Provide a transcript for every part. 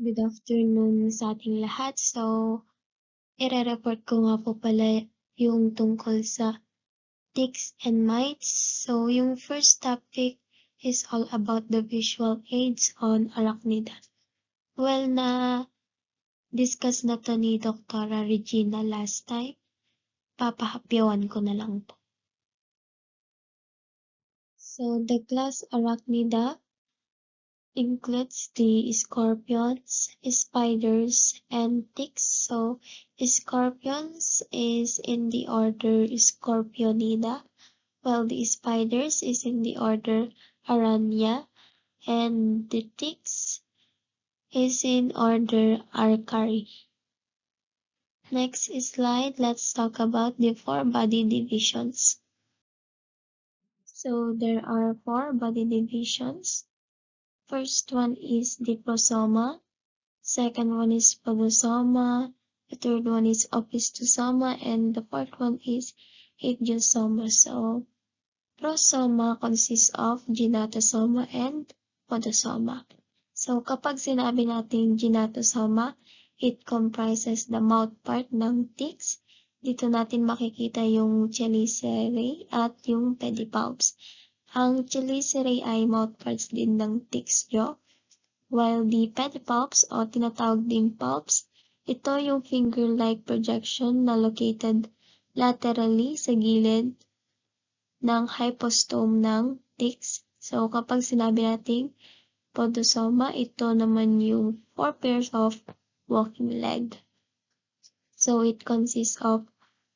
Good afternoon sa ating lahat. So, ire-report ko nga po pala yung tungkol sa ticks and mites. So, yung first topic is all about the visual aids on arachnida. Well, na-discuss na to ni Dr. Regina last time. Papahapyawan ko na lang po. So, the class arachnida includes the scorpions, spiders, and ticks. So, scorpions is in the order Scorpionida, while the spiders is in the order Arania, and the ticks is in order Arcari. Next slide, let's talk about the 4 body divisions. So, there are 4 body divisions. First one is Diprosoma, second one is Podosoma, the third one is Opistosoma, and the fourth one is Ichthyosoma. So, prosoma consists of Gnatosoma and Podosoma. So, kapag sinabi natin Gnatosoma, it comprises the mouth part ng ticks. Dito natin makikita yung chelicerae at yung pedipalps. Ang chelicerae ay mouthparts din ng ticks jaw, while the pedipalps o tinatawag ding palps, ito yung finger-like projection na located laterally sa gilid ng hypostome ng ticks. So kapag sinabi nating podosoma, ito naman yung 4 pairs of walking leg. So it consists of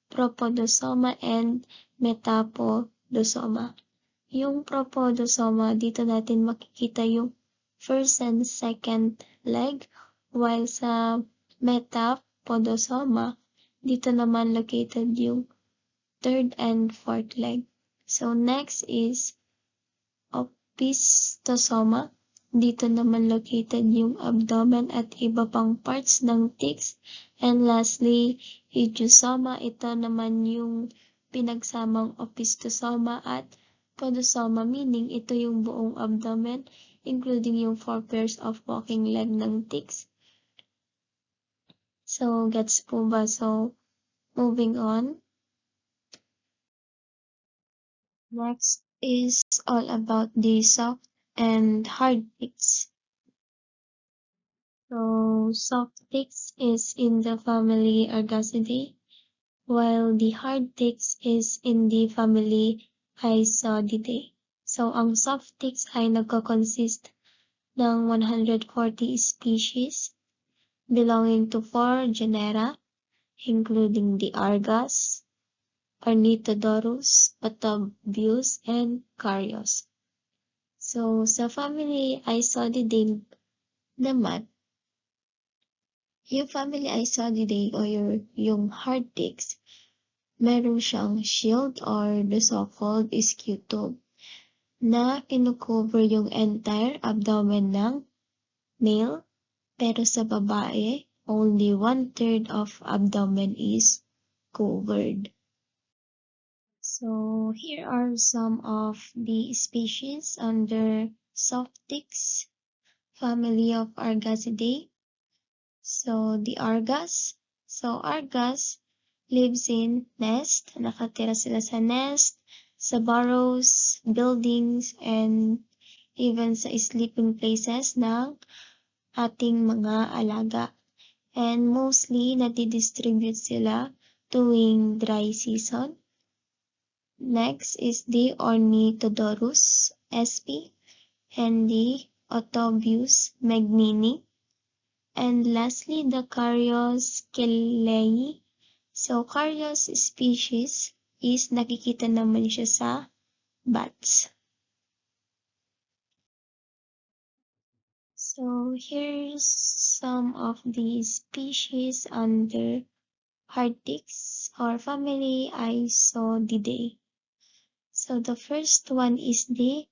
propodosoma and metapodosoma. Yung propodosoma, dito natin makikita yung first and second leg, while sa metapodosoma, dito naman located yung third and fourth leg. So next is opistosoma. Dito naman located yung abdomen at iba pang parts ng ticks. And lastly, ichthyosoma. Ito naman yung pinagsamang opistosoma at podosoma, meaning ito yung buong abdomen, including yung 4 pairs of walking leg ng ticks. So, gets po ba? So, moving on. Next is all about the soft and hard ticks. So, soft ticks is in the family Argacidae, while the hard ticks is in the family Isodidae. So, ang soft ticks ay nagko-consist ng 140 species belonging to 4 genera, including the Argas, Ornithodorus, Otobius, and Carios. So, sa family Isodidae naman, yung family Isodidae o yung hard ticks, meron siyang shield or the so-called scutum na kinukover yung entire abdomen ng male, pero sa babae, only 1/3 of abdomen is covered. So here are some of the species under soft ticks, family of Argacidae. So the Argas. So Argas lives in nest. Nakatira sila sa nest, sa burrows, buildings, and even sa sleeping places ng ating mga alaga. And mostly, nadidistribute sila tuwing dry season. Next is the Ornithodorus sp. and the Otobius magnini. And lastly, the Carios kellei. So, Carios species is nakikita naman siya sa bats. So, here's some of the species under hard ticks or family Isodidae. So, the first one is the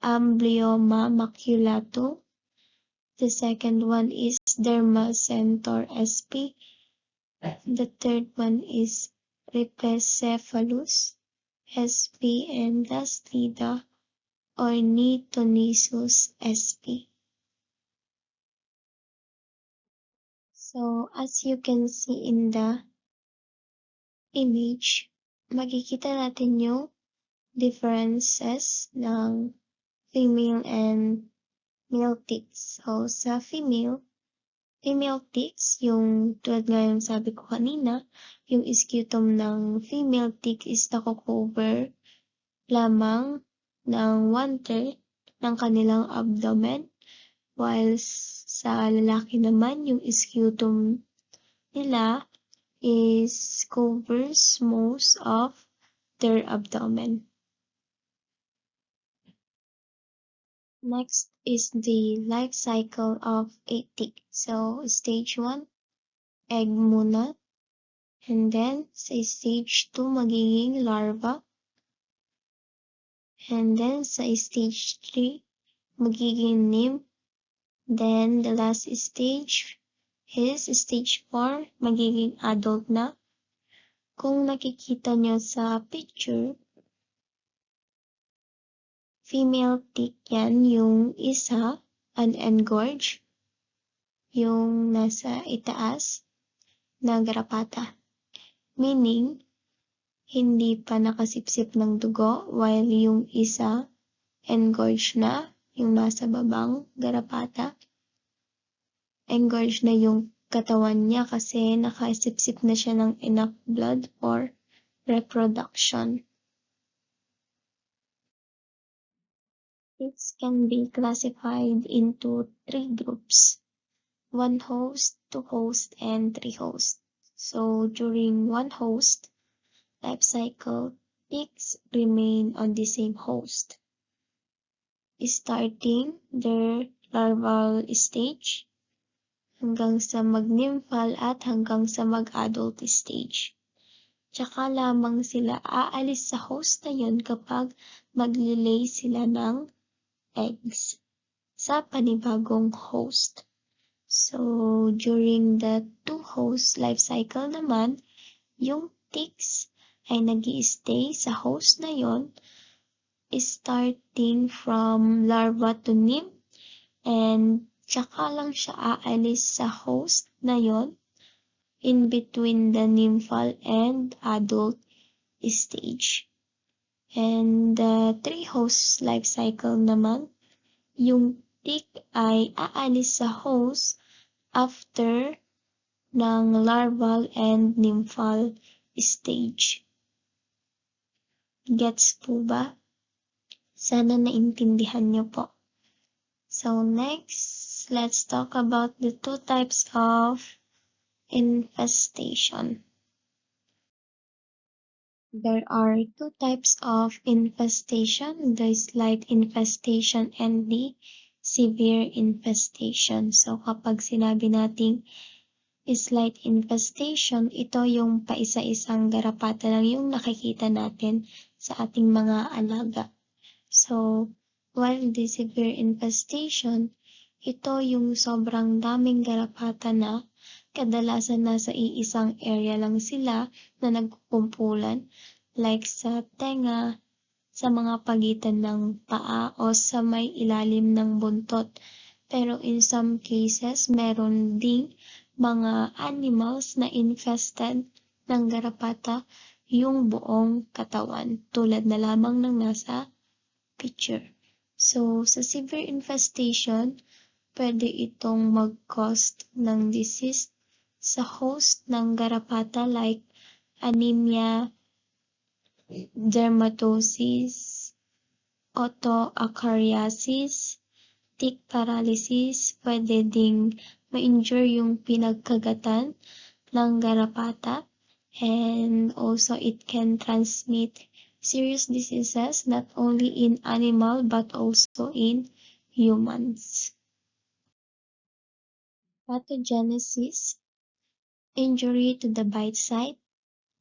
Amblyomma maculatum. The second one is Dermacentor sp. The third one is Rhipicephalus sp. And lastly, the Ornithonisus sp. So, as you can see in the image, makikita natin yung differences ng female and male ticks. So, sa female ticks, yung tulad nga yung sabi ko kanina, yung scutum ng female tick is nako-cover lamang ng 1/3 ng kanilang abdomen, while sa lalaki naman, yung scutum nila is covers most of their abdomen. Next is the life cycle of a tick. So, stage 1, egg muna. And then, sa stage 2, magiging larva. And then, sa stage 3, magiging nymph. Then, the last stage is stage 4, magiging adult na. Kung nakikita nyo sa picture, female tick yan, yung isa, unengorged, yung nasa itaas na garapata. Meaning, hindi pa nakasipsip ng dugo, while yung isa, engorged na, yung nasa babang garapata. Engorged na yung katawan niya kasi nakasipsip na siya ng enough blood for reproduction. Ticks can be classified into 3 groups: 1 host, 2 host, and 3 host. So during 1 host life cycle, ticks remain on the same host, starting their larval stage hanggang sa mag-nymphal at hanggang sa mag-adult stage. Tsaka lamang sila aalis sa host na yun kapag maglilay sila ng eggs sa panibagong host. So, during the 2 host life cycle naman, yung ticks ay nag-i-stay sa host na yon, starting from larva to nymph, and tsaka lang siya aalis sa host na yon in between the nymphal and adult stage. And the 3 host life cycle naman, yung tick ay aalis sa host after ng larval and nymphal stage. Gets po ba? Sana naintindihan niyo po. So next, let's talk about the 2 types of infestation. There are 2 types of infestation: the slight infestation and the severe infestation. So kapag sinabi nating slight infestation, ito yung paisa-isang garapata lang yung nakikita natin sa ating mga alaga. So, while the severe infestation, ito yung sobrang daming garapata na kadalasan nasa iisang area lang sila na nagkukumpulan, like sa tenga, sa mga pagitan ng paa o sa may ilalim ng buntot. Pero in some cases, meron ding mga animals na infested ng garapata yung buong katawan, tulad na lamang ng nasa picture. So, sa severe infestation, pwede itong mag-cause ng disease sa host ng garapata like anemia, dermatosis, otoacariasis, tick paralysis. Pwede ding ma-injure yung pinagkagatan ng garapata, and also it can transmit serious diseases not only in animal but also in humans. Pathogenesis: injury to the bite site,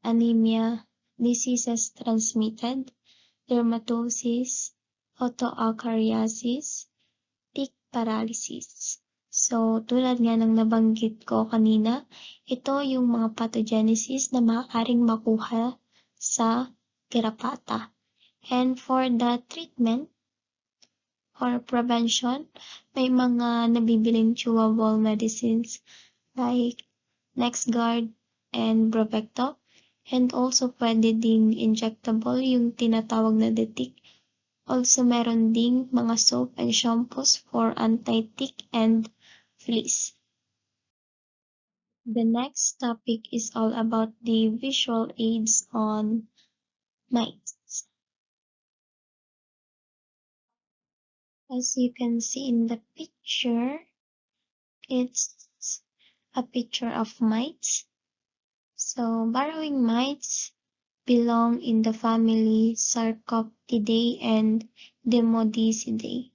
anemia, diseases transmitted, dermatosis, otoacariasis, tick paralysis. So, tulad nga ng nabanggit ko kanina, ito yung mga pathogenesis na maaaring makuha sa garapata. And for the treatment or prevention, may mga nabibiling chewable medicines like NexGard and Bravecto. And also pwede ding injectable yung tinatawag na Detic. Also meron ding mga soap and shampoos for anti-tick and fleas. The next topic is all about the visual aids on mites. As you can see in the picture, it's a picture of mites. So burrowing mites belong in the family Sarcoptidae and Demodicidae.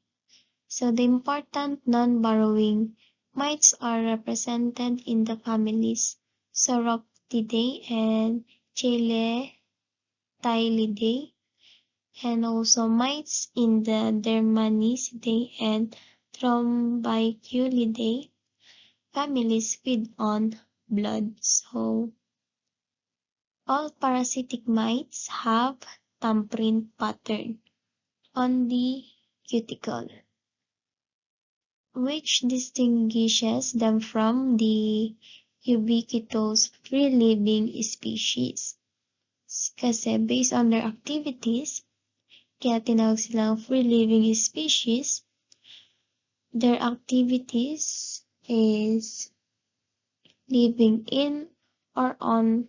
So the important non-burrowing mites are represented in the families Sauroptidae and Cheletylidae, and also mites in the Dermanicidae and Trombiculidae families feed on blood. So all parasitic mites have thumbprint pattern on the cuticle, which distinguishes them from the ubiquitous free-living species. Kasi based on their activities, kaya tinawag silang free-living species, their activities is living in or on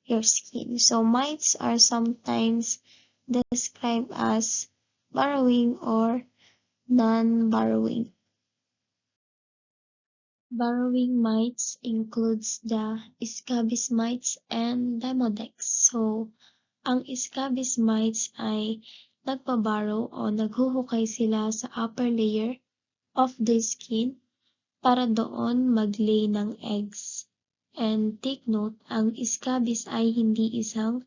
your skin. So mites are sometimes described as burrowing or non-burrowing. Burrowing mites includes the scabies mites and demodex. So, ang scabies mites ay nagbabarrow o naghuhukay sila sa upper layer of the skin para doon mag-lay ng eggs. And take note, ang scabies ay hindi isang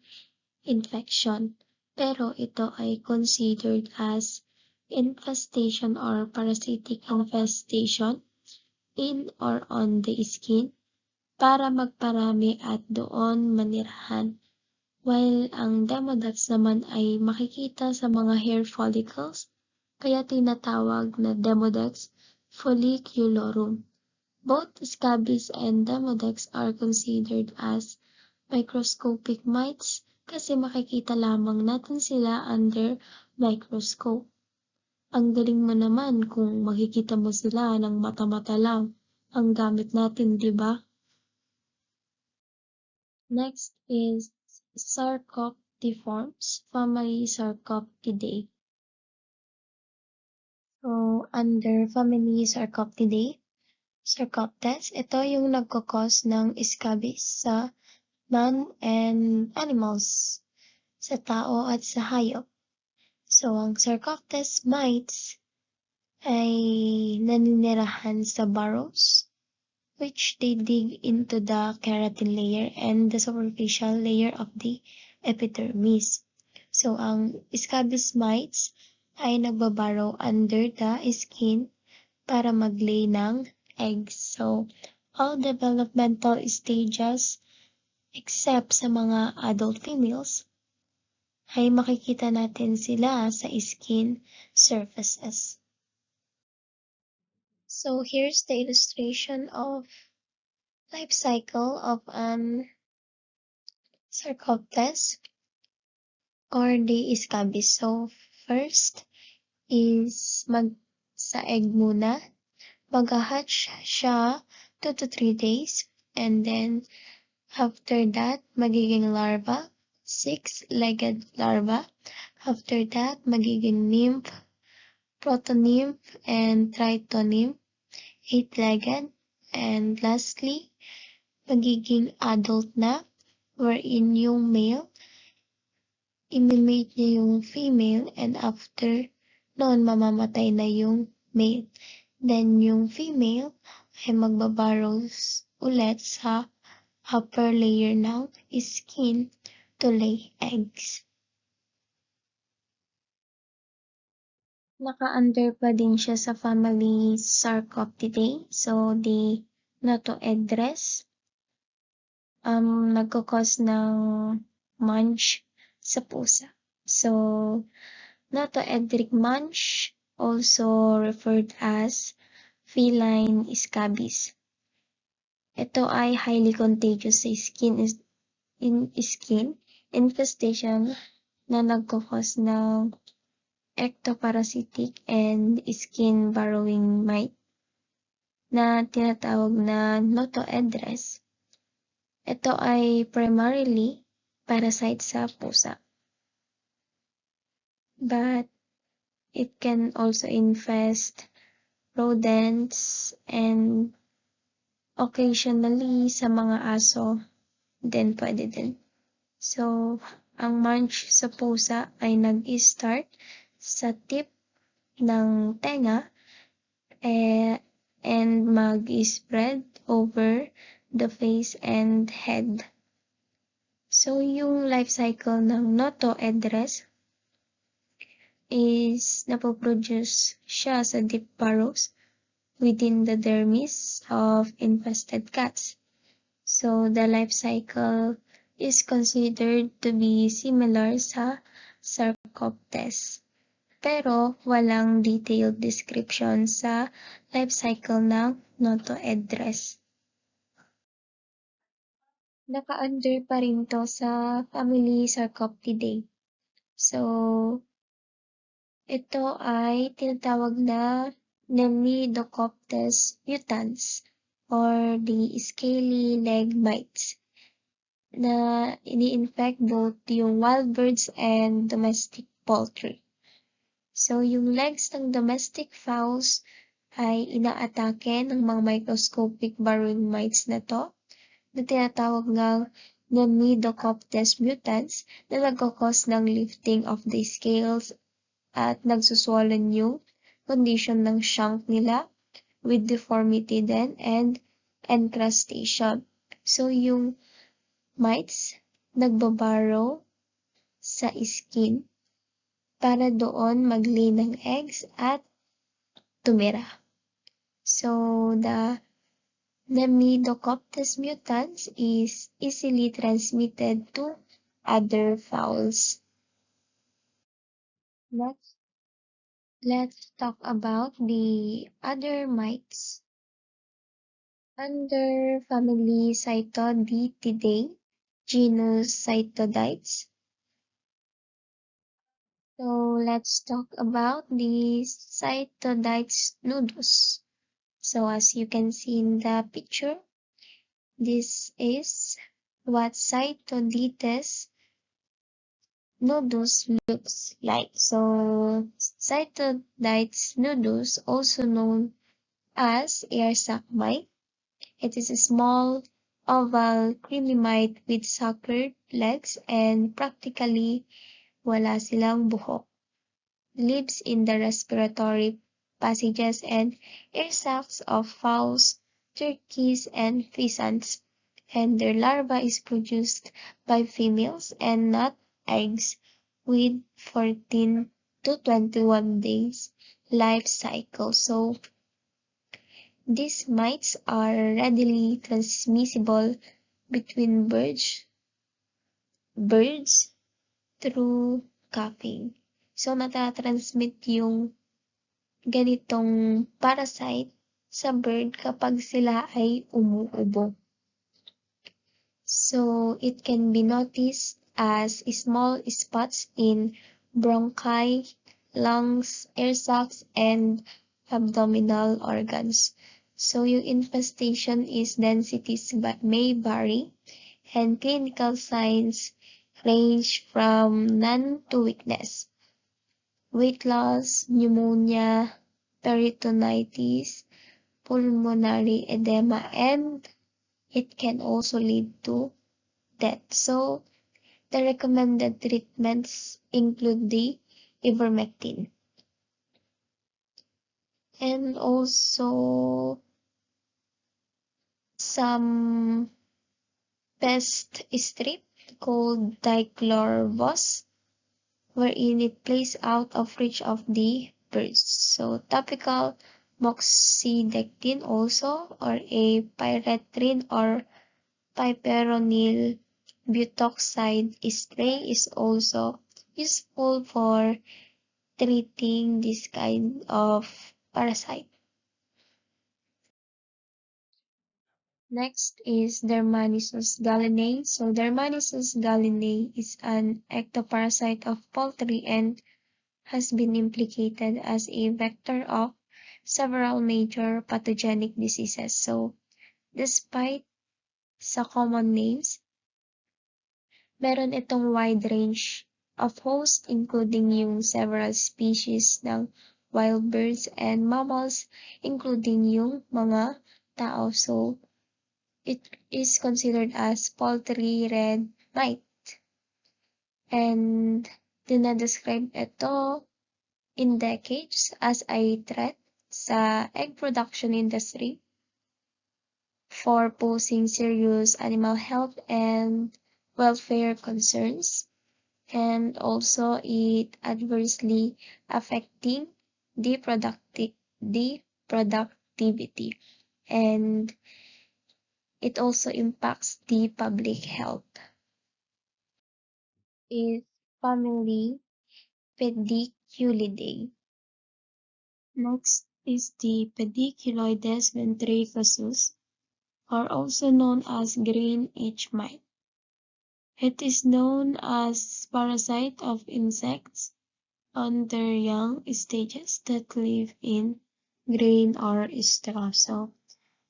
infection, pero ito ay considered as infestation or parasitic infestation in or on the skin para magparami at doon manirahan. While ang demodex naman ay makikita sa mga hair follicles, kaya tinatawag na demodex folliculorum. Both scabies and demodex are considered as microscopic mites kasi makikita lamang natin sila under microscope. Ang galing mo naman kung makikita mo sila ng mata-mata lang ang gamit natin, di ba? Next is Sarcoptiformes, family Sarcoptidae. So, under family Sarcoptidae, Sarcoptes, ito yung nagkakos ng scabies sa man and animals, sa tao at sa hayop. So, ang Sarcoptes mites ay naninirahan sa burrows, which they dig into the keratin layer and the superficial layer of the epidermis. So, ang scabies mites ay nagbabarrow under the skin para mag-lay ng eggs. So, all developmental stages except sa mga adult females ay makikita natin sila sa skin surfaces. So here's the illustration of life cycle of an Sarcoptes or the scabies. So first is sa egg muna. Mag-hatch siya 2 to 3 days, and then after that magiging larva, 6-legged larva. After that magiging nymph, protonymph, and tritonymph, 8-legged. And lastly, magiging adult na, wherein yung male, imimate niya yung female, and after noon mamamatay na yung male. Then yung female ay magbabarrows ulit sa upper layer ng skin to lay eggs. Naka-under pa din siya sa family Sarcoptidae. So, the Notoedres, nagkakos ng munch sa pusa. So, Notoedric munch, also referred as feline scabies. Ito ay highly contagious sa skin infestation na nagkakos ng ectoparasitic and skin-burrowing mite na tinatawag na notoedres. Ito ay primarily parasite sa pusa, but it can also infest rodents and occasionally sa mga aso din pwede din. So, ang mange sa pusa ay nag-start sa tip ng tenga and mag-spread over the face and head. So, yung life cycle ng notoedres is napoproduce siya sa deep burrows within the dermis of infested cats. So, the life cycle is considered to be similar sa Sarcoptes. Pero walang detailed description sa life cycle ng notoedres. Naka-under pa rin to sa family Sarcoptidae. So, ito ay tinatawag na Nemidocoptes mutans or the scaly leg mites na ini-infect both yung wild birds and domestic poultry. So, yung legs ng domestic fowls ay inaatake ng mga microscopic burrowing mites na to, na tinatawag ng Nemidocoptes mutans na nagkakos ng lifting of the scales at nagsuswollen yung condition ng shank nila with deformity then and encrustation. So, yung mites nagbabarrow sa skin para doon mag-lay ng eggs at tumira. So, the Nemidocoptes mutans is easily transmitted to other fowls. Let's talk about the other mites. Under family Cytoditidae, genus Cytodites. So let's talk about the Cytodites nudus. So as you can see in the picture, this is what Cytodites nudus looks like. So Cytodites nudus, also known as air sac mite. It is a small oval creamy mite with suckered legs and practically wala silang buhok. Lives in the respiratory passages and air sacs of fowls, turkeys, and pheasants, and their larva is produced by females and not eggs with 14 to 21 days life cycle. So, these mites are readily transmissible between birds through coughing. So, natatransmit yung ganitong parasite sa bird kapag sila ay umuubo. So, it can be noticed as small spots in bronchi, lungs, air sacs, and abdominal organs. So, yung infestation is densities may vary, and clinical signs range from none to weakness, weight loss, pneumonia, peritonitis, pulmonary edema, and it can also lead to death. So, the recommended treatments include the ivermectin. And also some pest strip called dichlorvos, wherein it plays out of reach of the birds. So topical moxidectin also, or a pyrethrin or piperonyl butoxide spray is also useful for treating this kind of parasite. Next is Dermanisus gallinae. So Dermanisus gallinae is an ectoparasite of poultry and has been implicated as a vector of several major pathogenic diseases. So despite sa common names, meron itong wide range of hosts including yung several species ng wild birds and mammals, including yung mga tao. So it is considered as poultry red mite. And dinadescribe ito in decades as a threat sa egg production industry for posing serious animal health and welfare concerns, and also it adversely affecting the productivity, and it also impacts the public health. Is family Pediculidae. Next is the Pediculoides ventricosus, or also known as green H mite. It is known as parasite of insects on their young stages that live in grain or straw. So,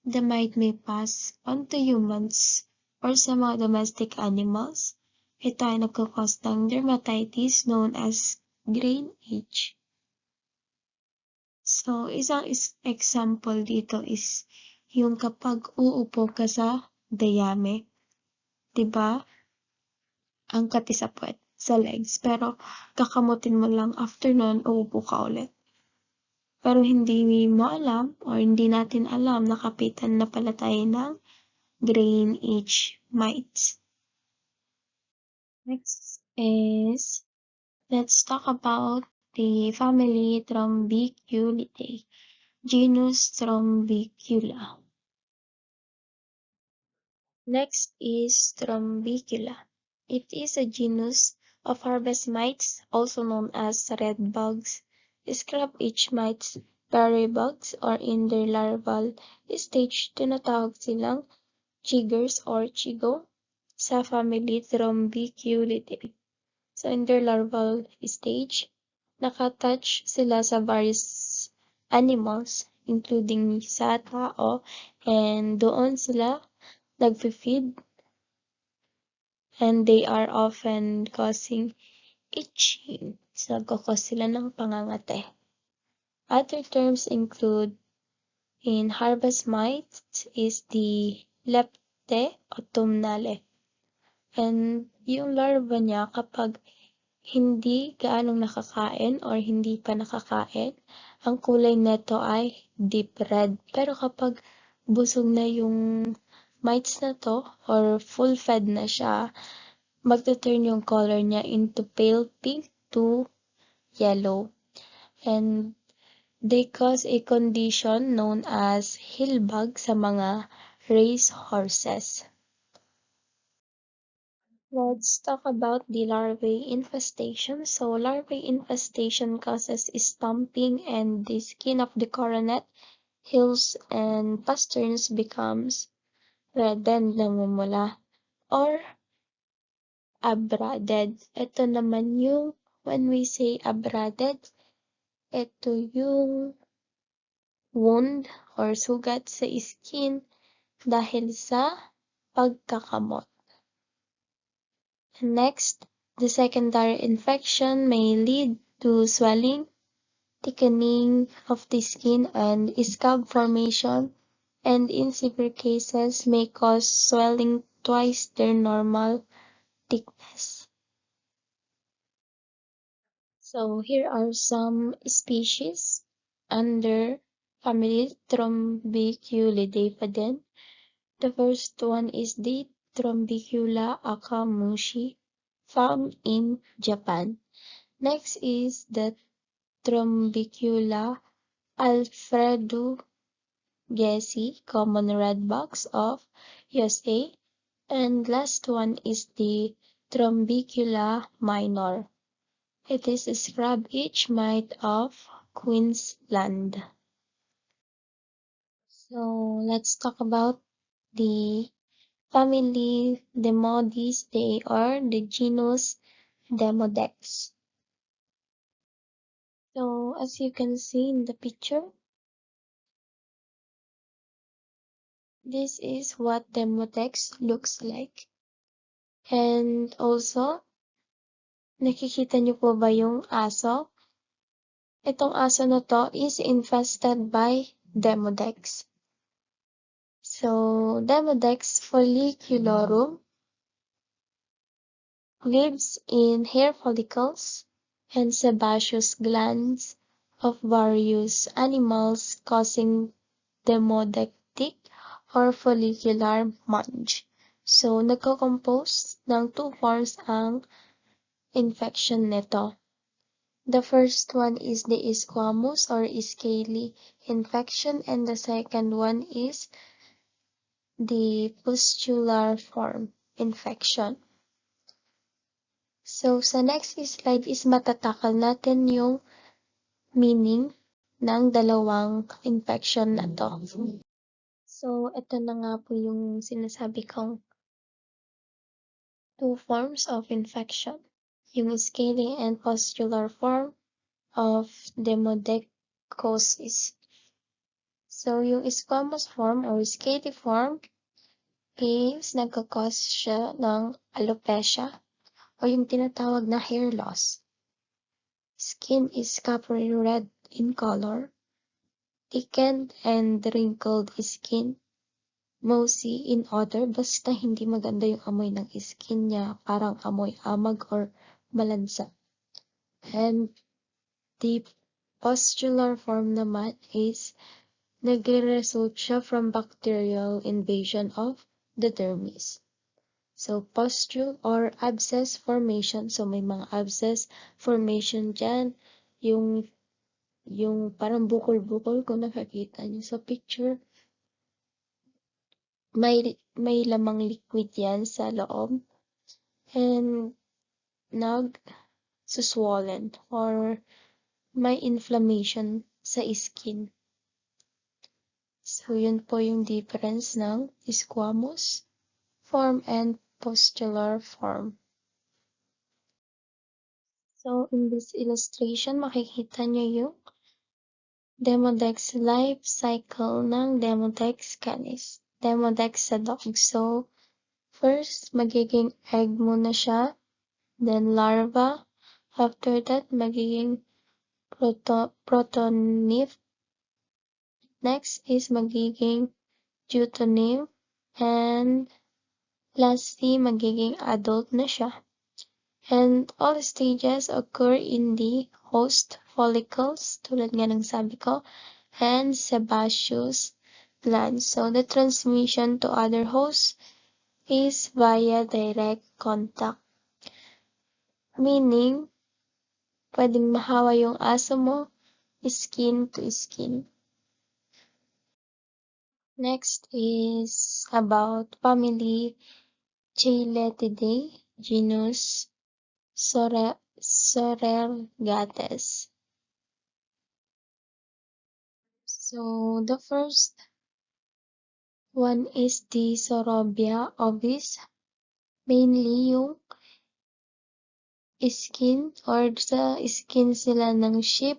the mite may pass on to humans or sa mga domestic animals. Ito ay nagkakos ng dermatitis known as grain H. So, isang example dito is yung kapag uupo ka sa dayami, 'di ba? Ang kati sa puwet, sa legs, pero kakamutin mo lang after nun uupo ka ulit. Pero hindi mo alam or hindi natin alam na kapitan na pala tayo ng grain H mites. Next is, let's talk about the family Trombiculidae, genus Trombicula. Next is Trombicula. It is a genus of harvest mites, also known as red bugs, scrub itch mites, berry bugs, or in their larval stage, tinatawag silang chiggers or chigo sa family Trombiculidae. So in their larval stage, nakatouch sila sa various animals, including sa tao, and doon sila nagfi-feed, and they are often causing itching. So nagkakos sila ng pangangate. Other terms include in harvest mites is the lepte autumnale. And yung larva niya kapag hindi gaanong nakakain or hindi pa nakakain, ang kulay nito ay deep red. Pero kapag busog na yung mites na to or full fed na siya, magte-turn yung color niya into pale pink to yellow. And they cause a condition known as hillbug sa mga race horses. Let's talk about the larvae infestation. So larvae infestation causes stumping and the skin of the coronet, hills, and pasterns becomes reddened, namumula, or abraded. Ito naman yung, when we say abraded, ito yung wound or sugat sa skin dahil sa pagkakamot. Next, the secondary infection may lead to swelling, thickening of the skin, and scab formation, and in severe cases may cause swelling twice their normal thickness. So here are some species under family Trombiculidae pa din. The first one is the Trombicula akamushi, found in Japan. Next is the Trombicula alfredugesi, common redbugs of USA. And last one is the Trombicula minor. It is a scrub itch mite of Queensland. So let's talk about the family Demodidae or the genus Demodex. So as you can see in the picture, this is what Demodex looks like. And also, nakikita niyo po ba yung aso? Itong aso na to is infested by Demodex. So, Demodex folliculorum lives in hair follicles and sebaceous glands of various animals, causing demodectic or follicular mange. So, nagko-compose ng two forms ang infection nito. The first one is the squamous or scaly infection, and the second one is the pustular-form infection. So, sa next slide is matatakal natin yung meaning ng dalawang infection na to. So, ito na nga po yung sinasabi kong two forms of infection. Yung scaly and pustular form of demodeccosis. So, yung squamous form or scaly form is nagkakos siya ng alopecia o yung tinatawag na hair loss. Skin is coppery red in color, thickened and wrinkled skin, mousy in odor, basta hindi maganda yung amoy ng skin niya, parang amoy amag or malansa. And the pustular form naman is nagre-result siya from bacterial invasion of the dermis. So, pustule or abscess formation. So, may mga abscess formation dyan. Yung parang bukol-bukol kung nakakita niyo sa picture. May lamang liquid yan sa loob. And suswollen or may inflammation sa skin. So, yun po yung difference ng squamous form and pustular form. So, in this illustration, makikita nyo yung Demodex life cycle ng Demodex canis. Demodex sa dog. So, first, magiging egg muna siya, then larva. After that, magiging protonymph. Next is magiging deutonymph. And lastly, magiging adult na siya. And all stages occur in the host follicles, tulad nga ng sabi ko, and sebaceous glands. So, the transmission to other hosts is via direct contact. Meaning, pwedeng mahawa yung aso mo, skin to skin. Next is about family Cheiletidae, genus Sorergates. So, the first one is the Sorobia ovis. Mainly yung skin or sa skin sila ng sheep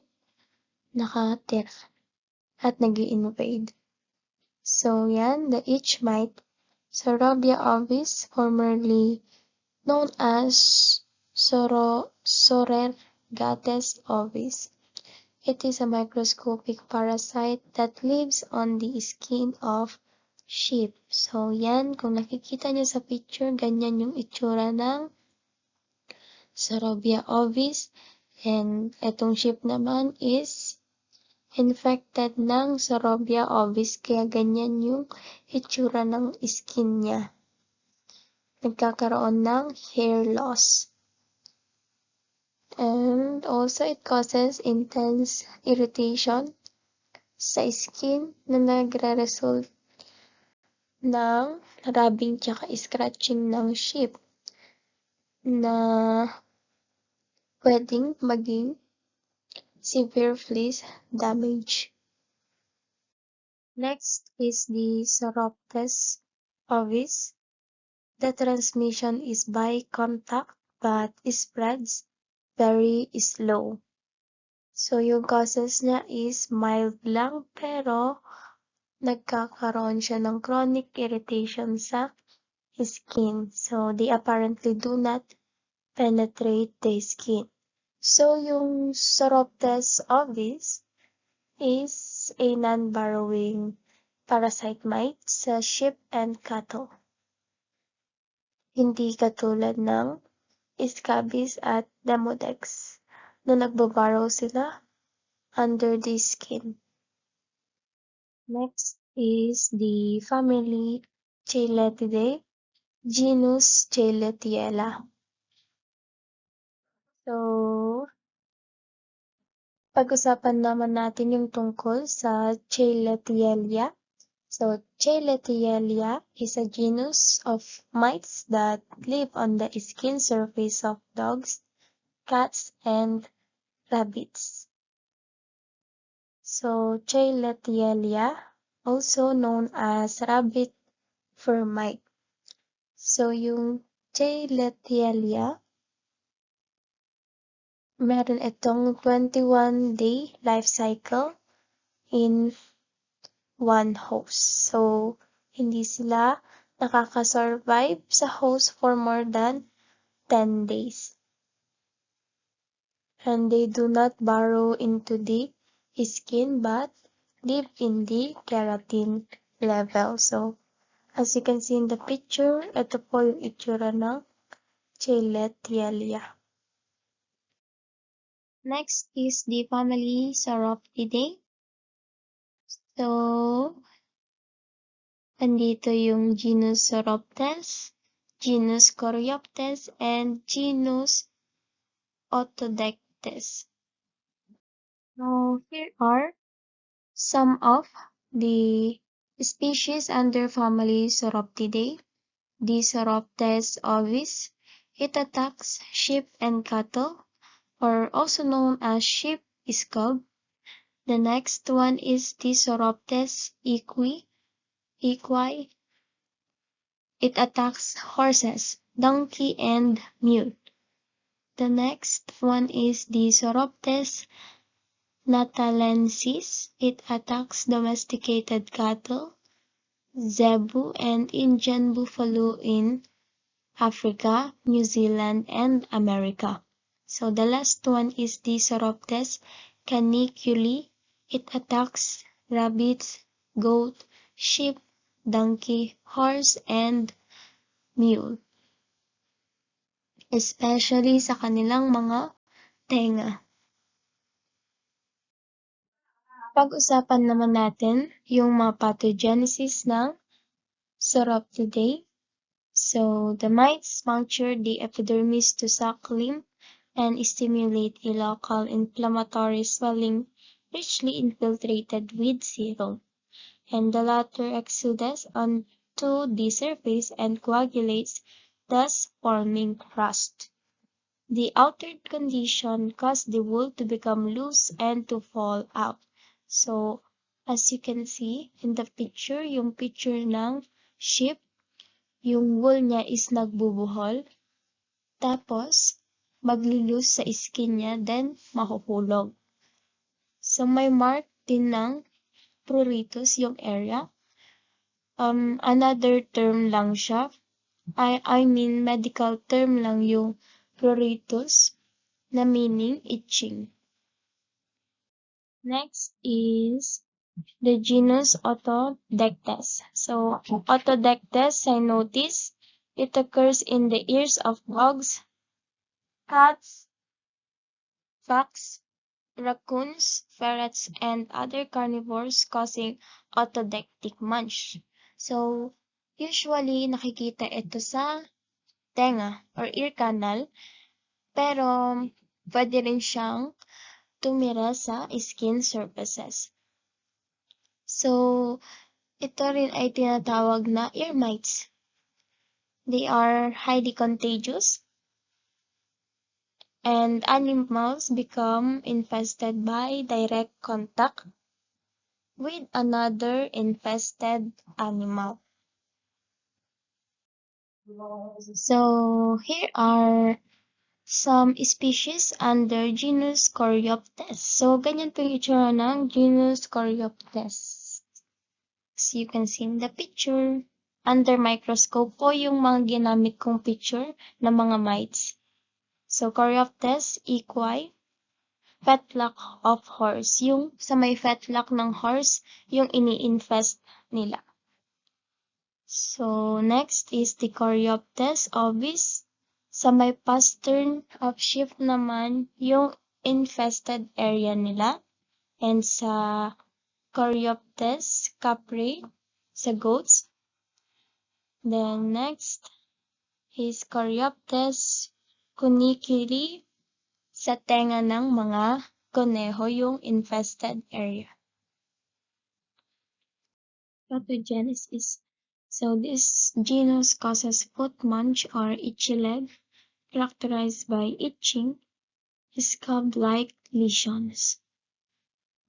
nakatira at nag-invade. So, yan, the itch mite. Sorobia ovis, formerly known as Sorergates ovis. It is a microscopic parasite that lives on the skin of sheep. So, yan, kung nakikita niyo sa picture, ganyan yung itsura ng Sorobia ovis. And etong sheep naman is infected ng Sorobia ovis, kaya ganyan yung itsura ng skin niya. Nagkakaroon ng hair loss. And also, it causes intense irritation sa skin na nagre-result ng rubbing tsaka scratching ng sheep na pwedeng maging severe fleece damage. Next is the Sauroptes ovis, the transmission is by contact but spreads very slow. So yung causes niya is mild lang pero nagkakaroon siya ng chronic irritation sa skin. So they apparently do not penetrate the skin. So yung Soroptes ovis is a non-burrowing parasite mite sa sheep and cattle. Hindi katulad ng scabies at demodex na nagbabarrow sila under the skin. Next is the family Cheiletidae, genus Cheiletiella. So, pag-usapan naman natin yung tungkol sa Cheiletiella. So, Cheiletiella is a genus of mites that live on the skin surface of dogs, cats, and rabbits. So, Cheiletiella, also known as rabbit fur mite. So, yung Cheiletiella, meron itong 21-day life cycle in one host. So, hindi sila nakaka-survive sa host for more than 10 days. And they do not burrow into the skin but live in the keratin level. So, as you can see in the picture, ito po yung itsura ng Cheiletiella. Next is the family Sauroptidae. So, andito yung genus Sauroptes, genus Coreoptes, and genus Otodectes. So, here are some of the species under family Sauroptidae. The Sauroptes ovis. It attacks sheep and cattle, or also known as sheep scab. The next one is the Sauroptes equi. It attacks horses, donkey, and mule. The next one is the Sauroptes natalensis. It attacks domesticated cattle, zebu, and Indian buffalo in Africa, New Zealand, and America. So the last one is the Sauroptes caniculi. It attacks rabbits, goat, sheep, donkey, horse, and mule, especially sa kanilang mga tenga. Pag-usapan naman natin yung mga pathogenesis ng Sauroptidae. So, the mites puncture the epidermis to suck lymph and stimulate a local inflammatory swelling richly infiltrated with serum, and the latter exudes onto the surface and coagulates, thus forming rust. The altered condition caused the wool to become loose and to fall out. So, as you can see in the picture, yung picture ng sheep, yung wool niya is nagbubuhol, tapos maglulus sa skin niya, then mahuhulog. So, may mark din ng pruritus yung area. Another term lang siya. I mean, medical term lang yung pruritus na meaning itching. Next is the genus Otodectes. So, Otodectes cyanotis, it occurs in the ears of dogs, cats, fox, raccoons, ferrets, and other carnivores, causing otodectic munch. So, usually nakikita ito sa tenga or ear canal, pero pwede rin siyang tumira sa skin surfaces. So, ito rin ay tinatawag na ear mites. They are highly contagious, and animals become infested by direct contact with another infested animal. So here are some species under genus Coreoptes. So ganyan po yung itsura ng genus Coreoptes. As you can see in the picture, under microscope po yung mga ginamit kong picture ng mga mites. So Coreoptes equi, fetlock of horse. Yung sa may fetlock ng horse, yung ini-infest nila. So next is the Coreoptes ovis. Sa may pastern of sheep naman, yung infested area nila. And sa Coreoptes capri, sa goats. Then next is Coreoptes cuniculi, sa tenga ng mga koneho yung infested area. Pathogenesis. So this genus causes foot mange or itchy leg, characterized by itching, scab-like lesions.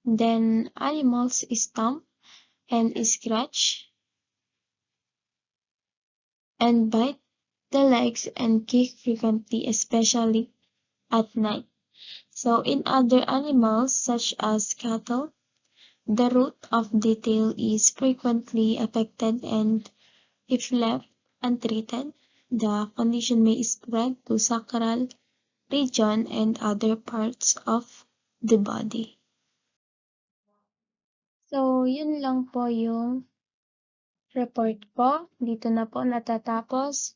Then animals stomp and scratch and bite the legs and kick frequently, especially at night. So in other animals such as cattle, the root of the tail is frequently affected, and if left untreated, the condition may spread to sacral region and other parts of the body. So, yun lang po yung report ko. Dito na po natatapos.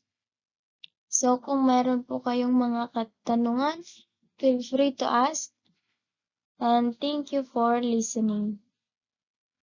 So, kung meron po kayong mga katanungan, feel free to ask. And thank you for listening.